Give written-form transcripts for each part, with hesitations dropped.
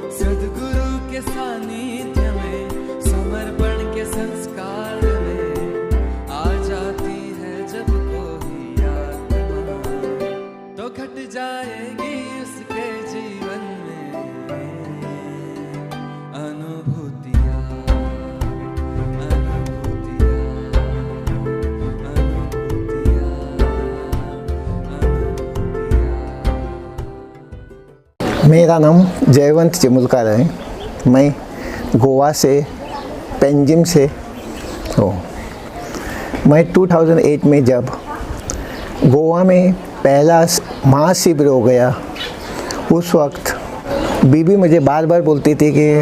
सद्गुरु के सानिध्य में, समर्पण के संस्कार में आ जाती है जब कोई आत्मा, तो घट जाएगी उसके जीवन में अनुभूतियाँ, अनुभूतियाँ, अनुभूतियाँ, अनुभूतियाँ। मेरा नाम जयवंत चिमुलकर है। मैं गोवा से पेंजिम से हूँ। मैं 2008 में जब गोवा में पहला महाशिविर हो गया, उस वक्त बीबी मुझे बार बार बोलती थी कि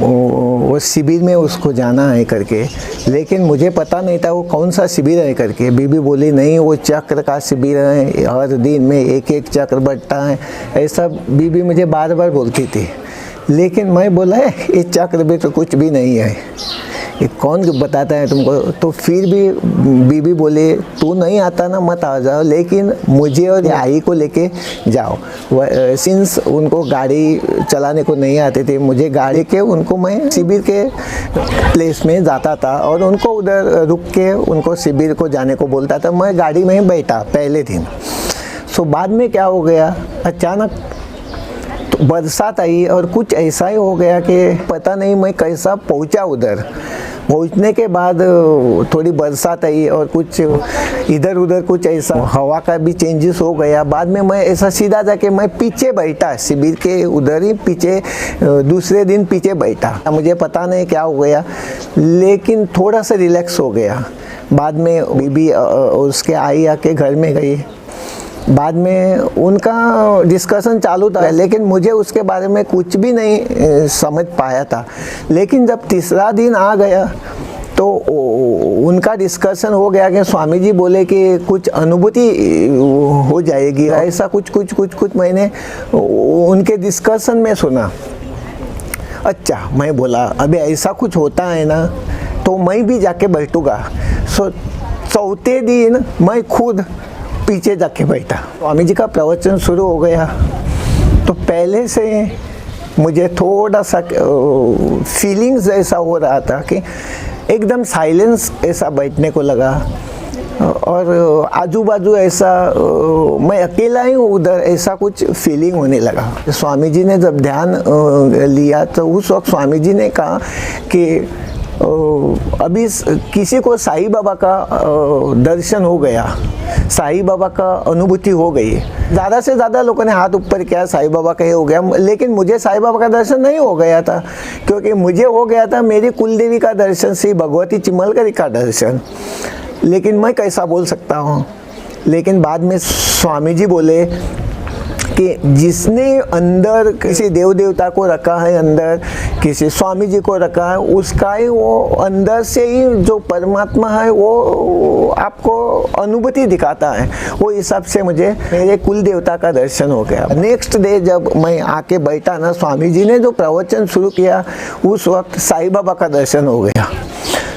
वो शिविर में उसको जाना है करके, लेकिन मुझे पता नहीं था वो कौन सा शिविर है करके। बीबी बोली नहीं, वो चक्र का शिविर है, हर दिन में एक एक चक्र बढ़ता है, ऐसा बीबी मुझे बार बार बोलती थी। लेकिन मैं बोला है ये चक्र भी तो कुछ भी नहीं है, ये कौन बताता है तुमको। तो फिर भी बीबी बोले तू नहीं आता ना मत आ जाओ, लेकिन मुझे और आई को लेके जाओ। सिंस उनको गाड़ी चलाने को नहीं आते थे, मुझे गाड़ी के उनको मैं शिविर के प्लेस में जाता था और उनको उधर रुक के उनको शिविर को जाने को बोलता था। मैं गाड़ी में बैठा पहले दिन। सो बाद में क्या हो गया, अचानक तो बरसात आई और कुछ ऐसा ही हो गया कि पता नहीं मैं कैसा पहुंचा उधर। पहुंचने के बाद थोड़ी बरसात आई और कुछ इधर उधर कुछ ऐसा हवा का भी चेंजेस हो गया। बाद में मैं ऐसा सीधा जाके मैं पीछे बैठा, शिविर के उधर ही पीछे, दूसरे दिन पीछे बैठा। मुझे पता नहीं क्या हो गया, लेकिन थोड़ा सा रिलैक्स हो गया। बाद में बीबी उसके आई आके घर में गई। बाद में उनका डिस्कशन चालू था, लेकिन मुझे उसके बारे में कुछ भी नहीं समझ पाया था। लेकिन जब तीसरा दिन आ गया तो उनका डिस्कशन हो गया कि स्वामी जी बोले कि कुछ अनुभूति हो जाएगी, ऐसा कुछ मैंने उनके डिस्कशन में सुना। अच्छा, मैं बोला अभी ऐसा कुछ होता है ना तो मैं भी जाके बैठूंगा। सो चौथे दिन मैं खुद पीछे जाके बैठा। स्वामी जी का प्रवचन शुरू हो गया तो पहले से मुझे थोड़ा सा फीलिंग्स ऐसा हो रहा था कि एकदम साइलेंस ऐसा बैठने को लगा और आजू बाजू ऐसा मैं अकेला ही हूँ उधर, ऐसा कुछ फीलिंग होने लगा। स्वामी जी ने जब ध्यान लिया तो उस वक्त स्वामी जी ने कहा कि अभी किसी को साईं बाबा का दर्शन हो गया, साईं बाबा का अनुभूति हो गई। ज़्यादा से ज़्यादा लोगों ने हाथ ऊपर किया, साईं बाबा का ही हो गया, लेकिन मुझे साईं बाबा का दर्शन नहीं हो गया था, क्योंकि मुझे हो गया था मेरी कुलदेवी का दर्शन, श्री भगवती चिमलकर का दर्शन। लेकिन मैं कैसा बोल सकता हूँ। लेकिन बाद में स्वामी जी बोले कि जिसने अंदर किसी देव देवता को रखा है, अंदर किसी स्वामी जी को रखा है, उसका ही वो अंदर से ही जो परमात्मा है वो आपको अनुभूति दिखाता है। वो हिसाब से मुझे मेरे कुल देवता का दर्शन हो गया। नेक्स्ट डे जब मैं आके बैठा ना, स्वामी जी ने जो प्रवचन शुरू किया उस वक्त साईं बाबा का दर्शन हो गया।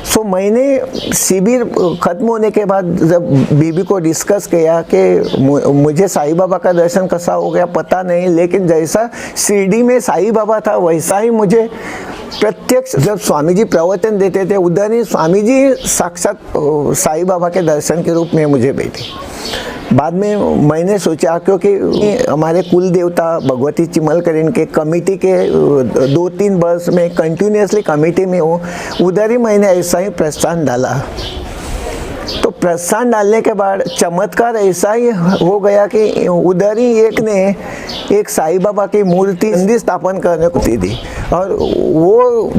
सो मैंने शिविर ख़त्म होने के बाद जब बीबी को डिस्कस किया कि मुझे साईं बाबा का दर्शन कैसा हो गया पता नहीं, लेकिन जैसा शिरडी में साईं बाबा था वैसा ही मुझे प्रत्यक्ष जब स्वामी जी प्रवचन देते थे उधर ही स्वामी जी साक्षात साईं बाबा के दर्शन के रूप में मुझे बैठे। बाद में मैंने सोचा, क्योंकि हमारे कुल देवता भगवती चिमलकर के कमेटी के 2-3 वर्ष में कंटिन्यूसली कमेटी में हो, उधर ही मैंने ऐसा ही प्रस्थान डाला। तो प्रस्थान डालने के बाद चमत्कार ऐसा ही हो गया कि उधर ही एक ने एक साईं बाबा की मूर्ति स्थापन करने को दी और वो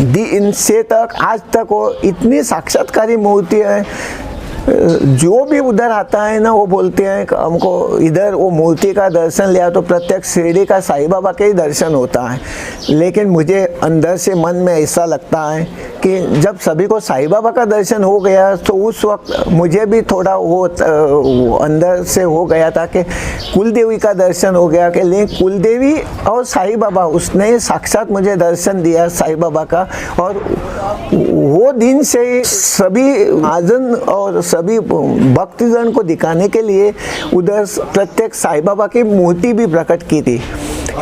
दिन से तक आज तक वो इतनी साक्षात्कारी मूर्ति है। जो भी उधर आता है ना वो बोलते हैं कि हमको इधर वो मूर्ति का दर्शन लिया तो प्रत्यक्ष शिरडी का साईं बाबा के ही दर्शन होता है। लेकिन मुझे अंदर से मन में ऐसा लगता है कि जब सभी को साईं बाबा का दर्शन हो गया तो उस वक्त मुझे भी थोड़ा वो अंदर से हो गया था कि कुलदेवी का दर्शन हो गया कि लेकिन कुलदेवी और साईं बाबा उसने साक्षात मुझे दर्शन दिया साईं बाबा का। और वो दिन से सभी महाजन और सभी भक्तजन को दिखाने के लिए उधर प्रत्येक साईं बाबा की मूर्ति भी प्रकट की थी।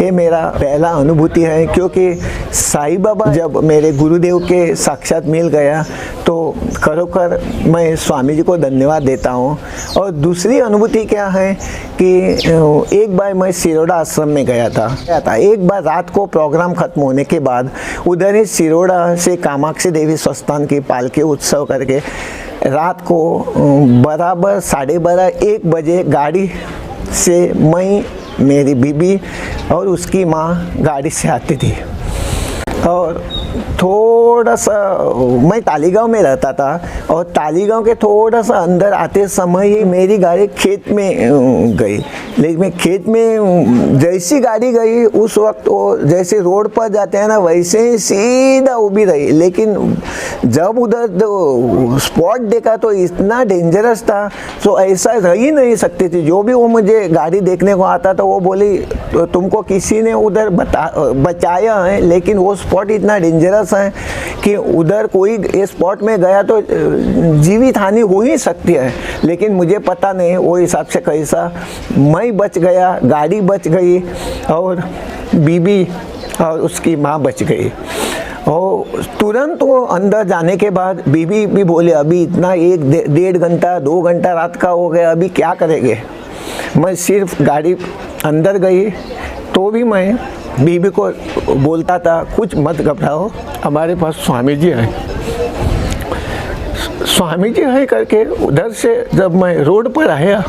ये मेरा पहला अनुभूति है, क्योंकि साईं बाबा जब मेरे गुरुदेव के साक्षात मिल गया तो खरोखर मैं स्वामी जी को धन्यवाद देता हूँ। और दूसरी अनुभूति क्या है कि एक बार मैं सिरोड़ा आश्रम में गया था। एक बार रात को प्रोग्राम खत्म होने के बाद उधर ही सिरोड़ा से कामाक्षी देवी संस्थान की पालकी उत्सव करके रात को बराबर 12:30-1 बजे गाड़ी से मैं, मेरी बीबी और उसकी माँ गाड़ी से आती थी। और थोड़ा सा मैं तालीगांव में रहता था और तालीगांव के थोड़ा सा अंदर आते समय ही मेरी गाड़ी खेत में गई। लेकिन मैं खेत में जैसी गाड़ी गई उस वक्त वो जैसे रोड पर जाते हैं ना वैसे ही सीधा ऊभी रही। लेकिन जब उधर स्पॉट देखा तो इतना डेंजरस था, तो ऐसा रह ही नहीं सकती थी। जो भी वो मुझे गाड़ी देखने को आता था वो बोली तो तुमको किसी ने उधर बचाया है, लेकिन वो स्पॉट इतना डेंजरस है कि उधर कोई इस स्पॉट में गया तो जीवित हानि हो ही सकती है। लेकिन मुझे पता नहीं वो हिसाब से कैसा मैं बच गया, गाड़ी बच गई और बीबी और उसकी माँ बच गई। और तुरंत वो अंदर जाने के बाद बीबी भी बोले अभी इतना 1-1.5 घंटा 2 घंटा रात का हो गया, अभी क्या करेंगे। मैं सिर्फ गाड़ी अंदर गई तो भी मैं बीबी को बोलता था कुछ मत घबराओ, हमारे पास स्वामी जी हैं। स्वामी जी है करके उधर से जब मैं रोड पर आया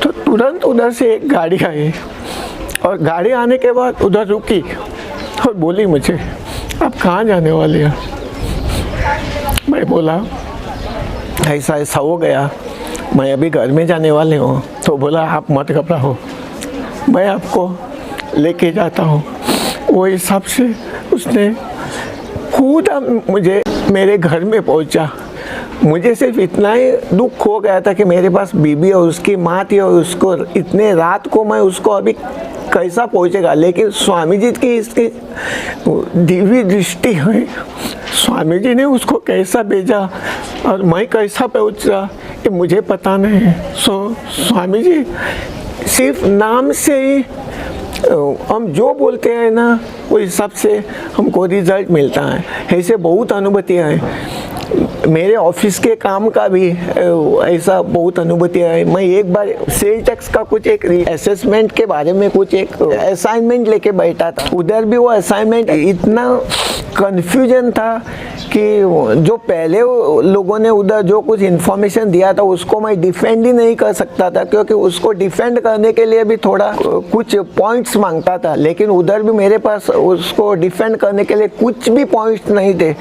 तो तुरंत उधर से एक गाड़ी आई और गाड़ी आने के बाद उधर रुकी और बोली मुझे आप कहाँ जाने वाले हैं। मैं बोला ऐसा ऐसा हो गया, मैं अभी घर में जाने वाले हूँ। तो बोला आप मत घबराओ, मैं आपको लेके जाता हूँ। वो हिसाब से उसने खुद मुझे मेरे घर में पहुँचा। मुझे सिर्फ इतना ही दुख हो गया था कि मेरे पास बीबी और उसकी माँ थी और उसको इतने रात को मैं उसको अभी कैसा पहुँचेगा। लेकिन स्वामी जी की इसकी दिव्य दृष्टि है, स्वामी जी ने उसको कैसा भेजा और मैं कैसा पहुँचा ये मुझे पता नहीं है। स्वामी जी सिर्फ नाम से ही हम जो बोलते हैं ना वो हिसाब से हमको रिजल्ट मिलता है। ऐसे बहुत अनुभूतियाँ हैं। मेरे ऑफिस के काम का भी ऐसा बहुत अनुभूतियाँ है। मैं एक बार सेल टैक्स का कुछ एक असेसमेंट के बारे में कुछ एक असाइनमेंट लेके बैठा था। उधर भी वो असाइनमेंट इतना कन्फ्यूजन था कि जो पहले लोगों ने उधर जो कुछ इन्फॉर्मेशन दिया था उसको मैं डिफेंड ही नहीं कर सकता था, क्योंकि उसको डिफेंड करने के लिए भी थोड़ा कुछ पॉइंट्स मांगता था। लेकिन उधर भी मेरे पास उसको डिफेंड करने के लिए कुछ भी पॉइंट्स नहीं थे।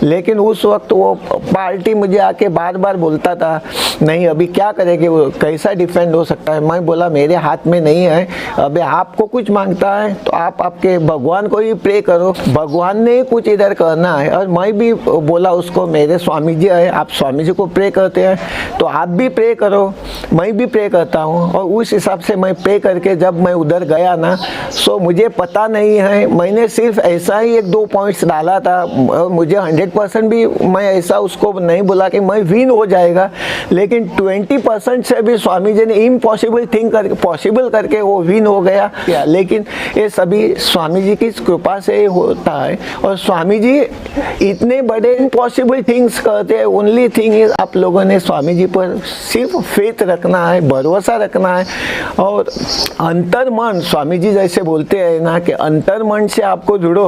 लेकिन उस वक्त वो पार्टी मुझे आके बार बार बोलता था नहीं अभी क्या करेंगे, वो कैसा डिफेंड हो सकता है। मैं बोला मेरे हाथ में नहीं है, अभी आपको कुछ मांगता है तो आप आपके भगवान को ही प्रे करो, भगवान ने कुछ इधर करना है। और मैं भी बोला उसको मेरे स्वामी जी है, आप स्वामी जी को प्रे करते हैं तो आप भी प्रे करो, मैं भी प्रे करता हूँ। और उस हिसाब से मैं प्रे करके जब मैं उधर गया ना सो मुझे पता नहीं है, मैंने सिर्फ ऐसा ही 1-2 पॉइंट्स डाला था। मुझे 100% भी मैं ऐसा उसको नहीं बोला कि मैं विन हो जाएगा, लेकिन 20% से भी स्वामी जी ने इम्पॉसिबल थिंग करके पॉसिबल करके वो विन हो गया। लेकिन ये सभी स्वामी जी की कृपा से होता है। और स्वामी जी इतने बड़े इम्पॉसिबल थिंग्स करते हैं। ओनली थिंग इज आप लोगों ने स्वामी जी पर सिर्फ फेथ रखना है, भरोसा रखना है। और अंतर मन, स्वामी जी जैसे बोलते हैं ना कि अंतर मन से आपको जुड़ो,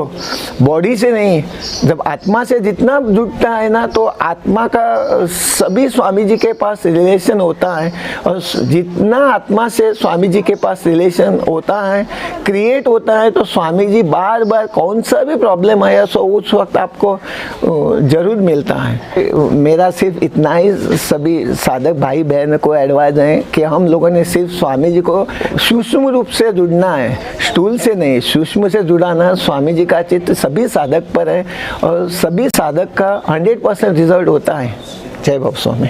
बॉडी से नहीं। जब आत्मा से जितना जुड़ता है ना तो आत्मा का सभी स्वामी जी के पास रिलेशन होता है। और जितना आत्मा से स्वामी जी के पास रिलेशन होता है, क्रिएट होता है, तो स्वामी जी बार बार कौन सा भी प्रॉब्लम आया सो उस वक्त आपको जरूर मिलता है। मेरा सिर्फ इतना ही सभी साधक भाई बहन को एडवाइस है कि हम लोगों ने सिर्फ स्वामी जी को सूक्ष्म रूप से जुड़ना है, स्थूल से नहीं, सूक्ष्म से जुड़ाना। स्वामी जी का चित्त सभी साधक पर है और सभी साधक का 100% रिजल्ट होता है। जय बाबा स्वामी।